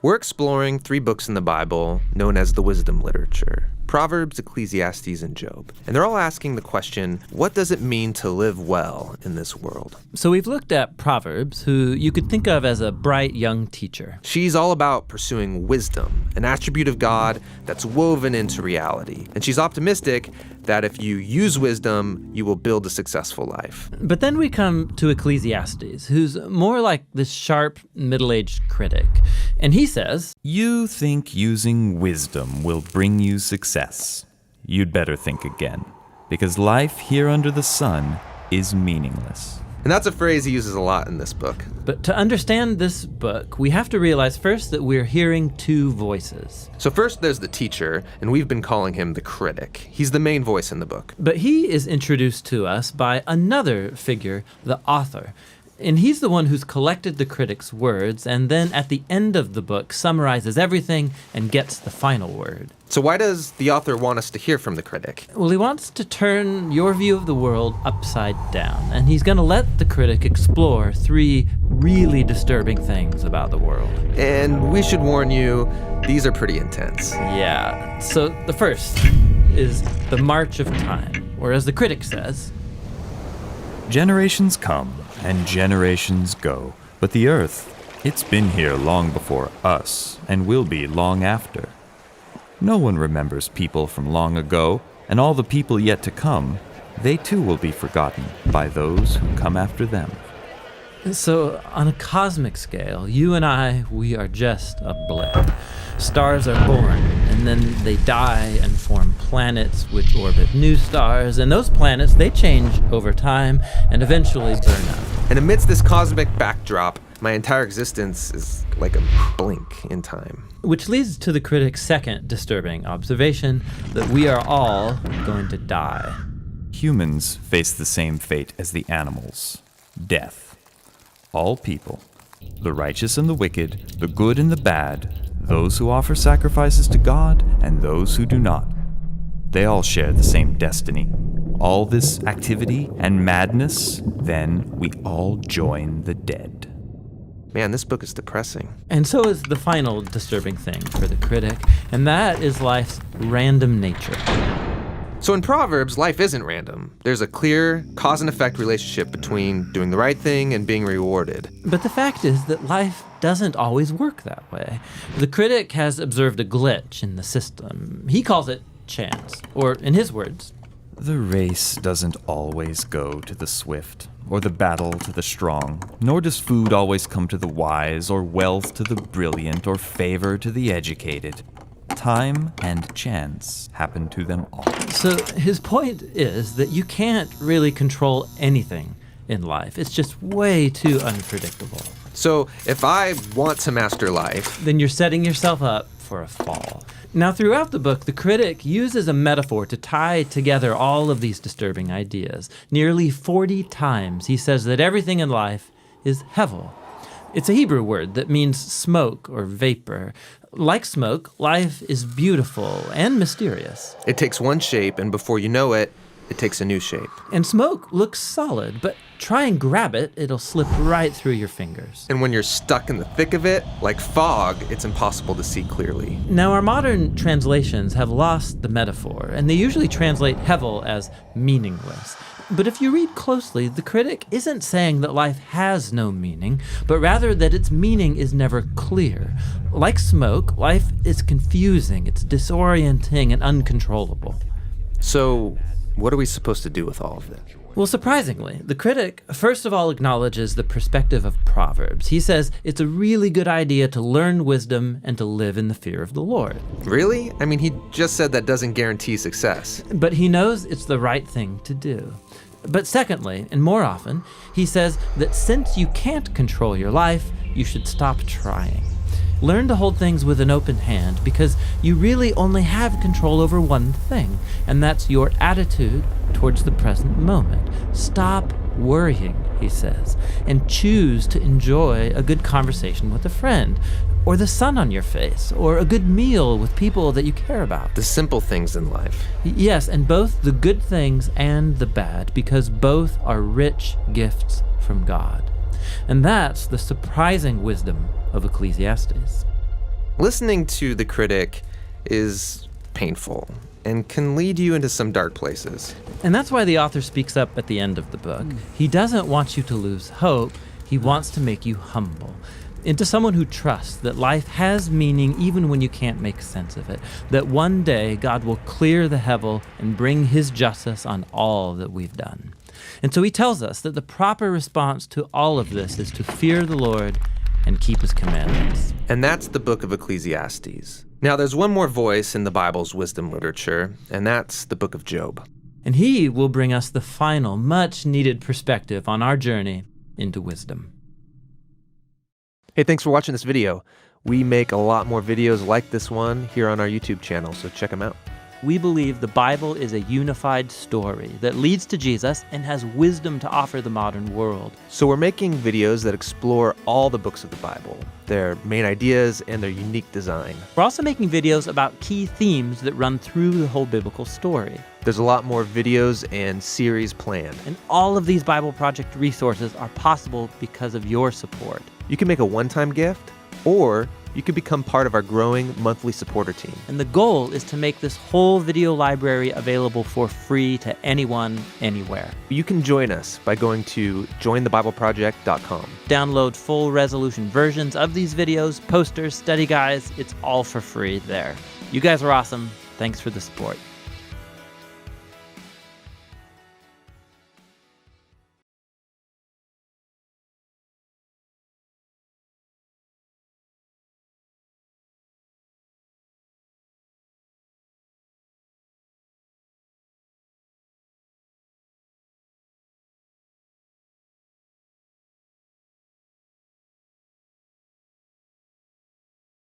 We're exploring 3 books in the Bible known as the wisdom literature: Proverbs, Ecclesiastes, and Job. And they're all asking the question, what does it mean to live well in this world? So we've looked at Proverbs, who you could think of as a bright young teacher. She's all about pursuing wisdom, an attribute of God that's woven into reality. And she's optimistic that if you use wisdom, you will build a successful life. But then we come to Ecclesiastes, who's more like this sharp, middle-aged critic. And he says, "You think using wisdom will bring you success. You'd better think again, because life here under the sun is meaningless." And that's a phrase he uses a lot in this book. But to understand this book, we have to realize first that we're hearing 2 voices. So first there's the teacher, and we've been calling him the critic. He's the main voice in the book. But he is introduced to us by another figure, the author. And he's the one who's collected the critic's words, and then at the end of the book summarizes everything and gets the final word. So why does the author want us to hear from the critic? Well, he wants to turn your view of the world upside down, and he's going to let the critic explore 3 really disturbing things about the world. And we should warn you, these are pretty intense. Yeah, so the first is the march of time, or as the critic says, Generations come and generations go, but the earth, it's been here long before us and will be long after. No one remembers people from long ago, and all the people yet to come, they too will be forgotten by those who come after them. So on a cosmic scale, you and I, we are just a blip. Stars are born, and then they die and form planets which orbit new stars, and those planets, they change over time and eventually burn up. And amidst this cosmic backdrop, my entire existence is like a blink in time. Which leads to the critic's second disturbing observation, that we are all going to die. Humans face the same fate as the animals: death. All people, the righteous and the wicked, the good and the bad, those who offer sacrifices to God and those who do not, they all share the same destiny. All this activity and madness, then we all join the dead. Man, this book is depressing. And so is the final disturbing thing for the critic, and that is life's random nature. So in Proverbs, life isn't random. There's a clear cause and effect relationship between doing the right thing and being rewarded. But the fact is that life doesn't always work that way. The critic has observed a glitch in the system. He calls it chance, or in his words, The race doesn't always go to the swift, or the battle to the strong, nor does food always come to the wise, or wealth to the brilliant, or favor to the educated. Time and chance happen to them all. So his point is that you can't really control anything in life. It's just way too unpredictable. So if I want to master life, Then you're setting yourself up for a fall. Now, throughout the book, the critic uses a metaphor to tie together all of these disturbing ideas. Nearly 40 times he says that everything in life is hevel. It's a Hebrew word that means smoke or vapor. Like smoke, life is beautiful and mysterious. it takes one shape, and before you know it, it takes a new shape. And smoke looks solid, but try and grab it, it'll slip right through your fingers. And when you're stuck in the thick of it, like fog, it's impossible to see clearly. Now, our modern translations have lost the metaphor, and they usually translate hevel as meaningless. But if you read closely, the critic isn't saying that life has no meaning, but rather that its meaning is never clear. Like smoke, life is confusing, it's disorienting and uncontrollable. So what are we supposed to do with all of it? Well, surprisingly, the critic first of all acknowledges the perspective of Proverbs. He says it's a really good idea to learn wisdom and to live in the fear of the Lord. Really? I mean, he just said that doesn't guarantee success. But he knows it's the right thing to do. But secondly, and more often, he says that since you can't control your life, you should stop trying. Learn to hold things with an open hand, because you really only have control over one thing, and that's your attitude towards the present moment. Stop worrying, he says, and choose to enjoy a good conversation with a friend, or the sun on your face, or a good meal with people that you care about. The simple things in life. Yes, and both the good things and the bad, because both are rich gifts from God. And that's the surprising wisdom of Ecclesiastes. Listening to the critic is painful and can lead you into some dark places. And that's why the author speaks up at the end of the book. He doesn't want you to lose hope. He wants to make you humble into someone who trusts that life has meaning even when you can't make sense of it, that one day God will clear the hevel and bring his justice on all that we've done. And so he tells us that the proper response to all of this is to fear the Lord and keep his commandments. And that's the book of Ecclesiastes. Now, there's one more voice in the Bible's wisdom literature, and that's the book of Job. And he will bring us the final, much-needed perspective on our journey into wisdom. Hey, thanks for watching this video. We make a lot more videos like this one here on our YouTube channel, so check them out. We believe the Bible is a unified story that leads to Jesus and has wisdom to offer the modern world. So we're making videos that explore all the books of the Bible, their main ideas and their unique design. We're also making videos about key themes that run through the whole biblical story. There's a lot more videos and series planned. And all of these Bible Project resources are possible because of your support. You can make a one-time gift, or you could become part of our growing monthly supporter team. And the goal is to make this whole video library available for free to anyone, anywhere. You can join us by going to jointhebibleproject.com. Download full resolution versions of these videos, posters, study guides. It's all for free there. You guys are awesome. Thanks for the support.